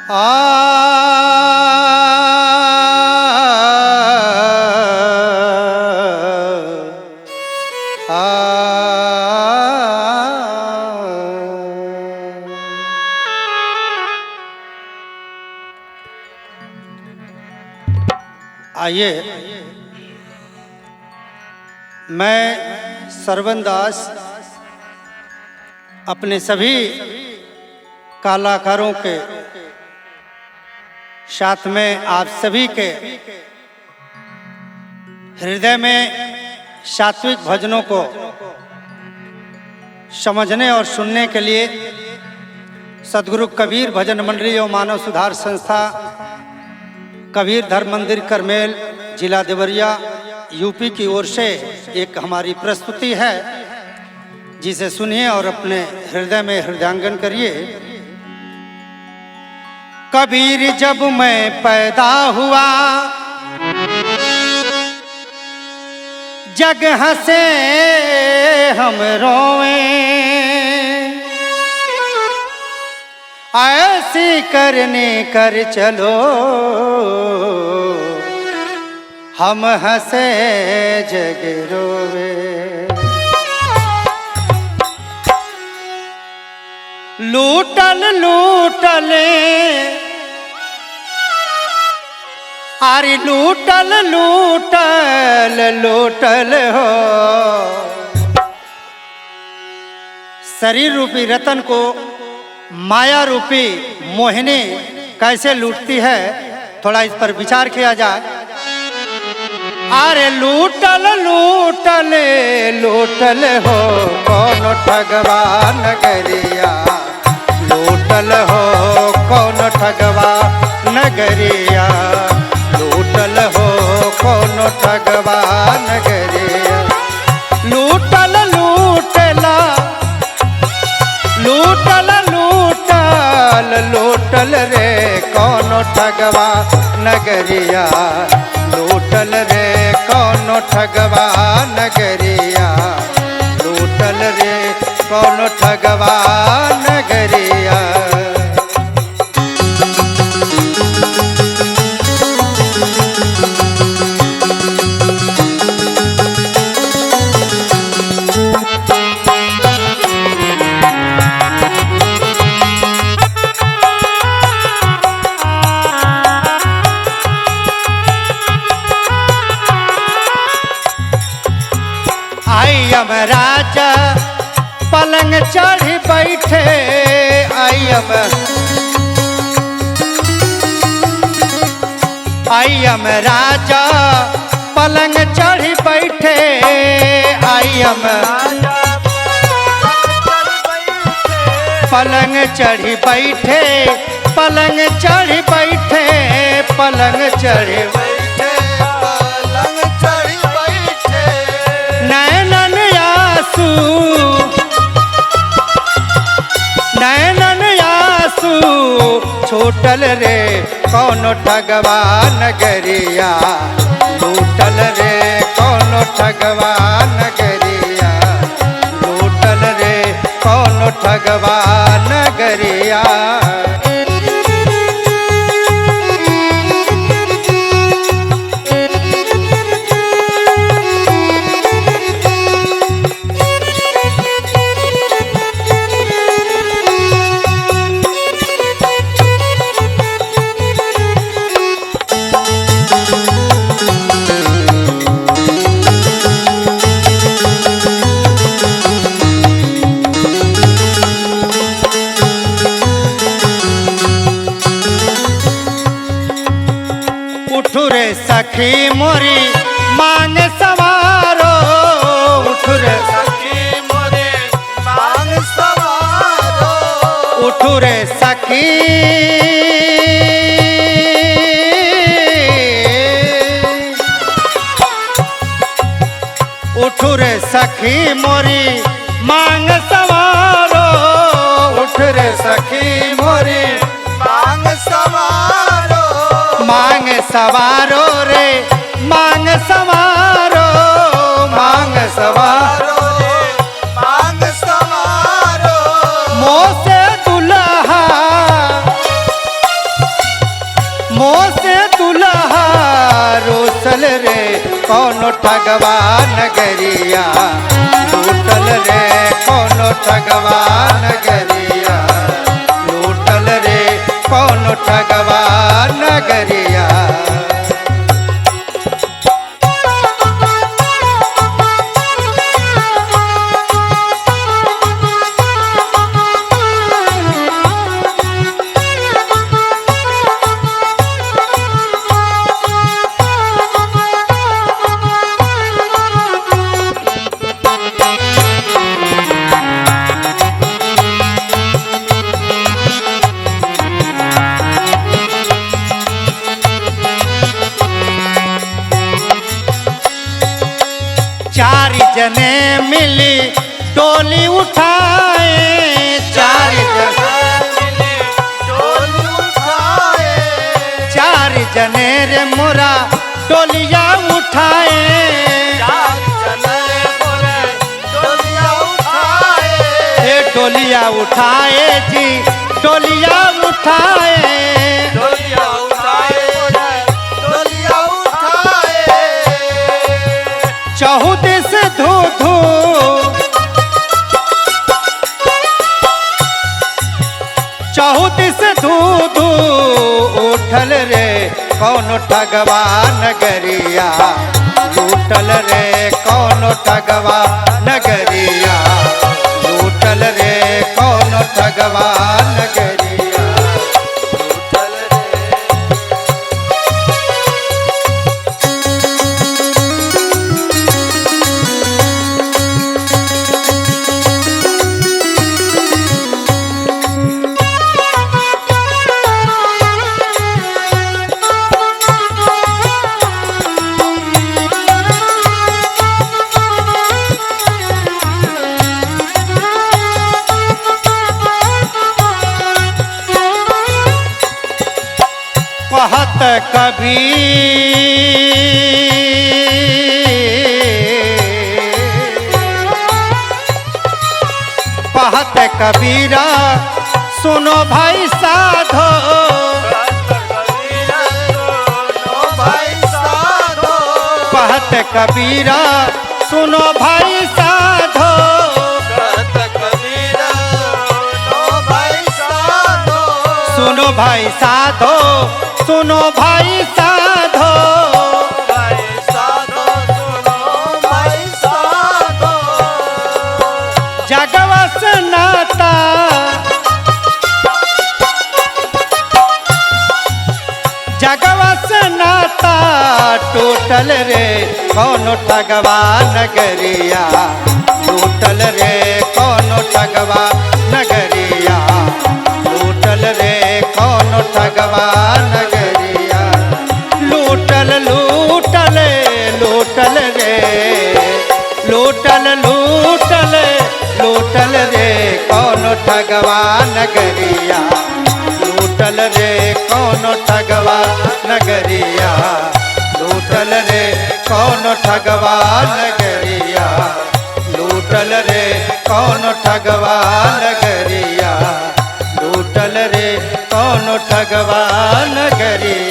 आइए, मैं श्रवण दास अपने सभी कलाकारों के साथ में आप सभी के हृदय में सात्विक भजनों को समझने और सुनने के लिए सद्गुरु कबीर भजन मंडली और मानव सुधार संस्था कबीर धर्म मंदिर करमेल जिला देवरिया यूपी की ओर से एक हमारी प्रस्तुति है, जिसे सुनिए और अपने हृदय में हृदयांगन करिए। कबीर जब मैं पैदा हुआ जग हंसे हम रोए, ऐसी करने कर चलो हम हंसे जग रोवे। लूटल लूटले अरे लूटल लूटल लूटल हो, शरीर रूपी रतन को माया रूपी मोहिनी कैसे लूटती है, थोड़ा इस पर विचार किया जाए। अरे लूटल लूटल लूटल हो कौन ठगवा नगरिया, लूटल हो कौन ठगवा नगरिया, लूटल हो कौन ठगवा नगरिया। लूटल लूटला लूटल लूटल लूटल रे कौन ठगवा नगरिया, लूटल रे कौन ठगवा नगरिया, लूटल रे कौन ठगवा नगरिया। राजा पलंग चढ़ी बैठे, आयम राजा पलंग चढ़ी बैठे, आयम पलंग चढ़ी बैठे, पलंग चढ़ी बैठे, पलंग चढ़ी बैठे, पलंग चढ़ी बैठे। नैनन आंसू नैनन आंसू छूटल रे कौन ठगवा नगरिया, लूटल रे कौन ठगवा नगरिया, लूटल रे कौन ठगवा नगरिया। सखी मोरी मांग सवारो, उठ रे सखी मोरी मांग सवारो, उठ रे सखी उठ रे सखी मोरी मांग सवारो, उठ रे सखी मोरी मांग सवारो, मांग सवारो रे मांग सवारो, मांग सवारो रे मांग सवारो। मोसे दुल्हा मोह से दुल्हा रोसल रे कौनो ठगवा नगरिया लूटल रे कौनो ठगवा नगरिया लूटल रे कौनो ठगवा नगरिया। चार जने मिली डोली उठाए, चार जने मिली डोली उठाए, चार जने रे मोरा डोलिया उठाए, चार जने मोरे डोलिया उठाए, हे डोलिया उठाए जी डोलिया उठाए, डोलिया उठाए डोलिया उठाए। चहुदिस धू धू चहुदिस धू धू उठल रे कौनो ठगवा नगरिया लूटल रे कौनो ठगवा नगरिया लूटल रे कौनो ठगवा नगरिया लूटल रे। कहत कबीरा सुनो भाई साधो, कहत कबीरा सुनो भाई साधो, सुनो भाई साधो सुनो भाई साधो, भाई साधो सुनो भाई साधो। जगवा सनाता जगवा सनाता टोटल रे कौनो ठगवा नगरिया लूटल रे कौनो ठगवा नगरिया लूटल रे कौनो ठगवा नगरिया लूटल लूटल लूटल रे लूटल लूटल लूटल रे कौनो ठगवा नगरिया लूटल रे कौनो ठगवा नगरिया लूटल रे कौनो ठगवा नगरिया लूटल रे कौनो ठगवा नगरिया लूटल रे कौनो ठगवा नगरिया।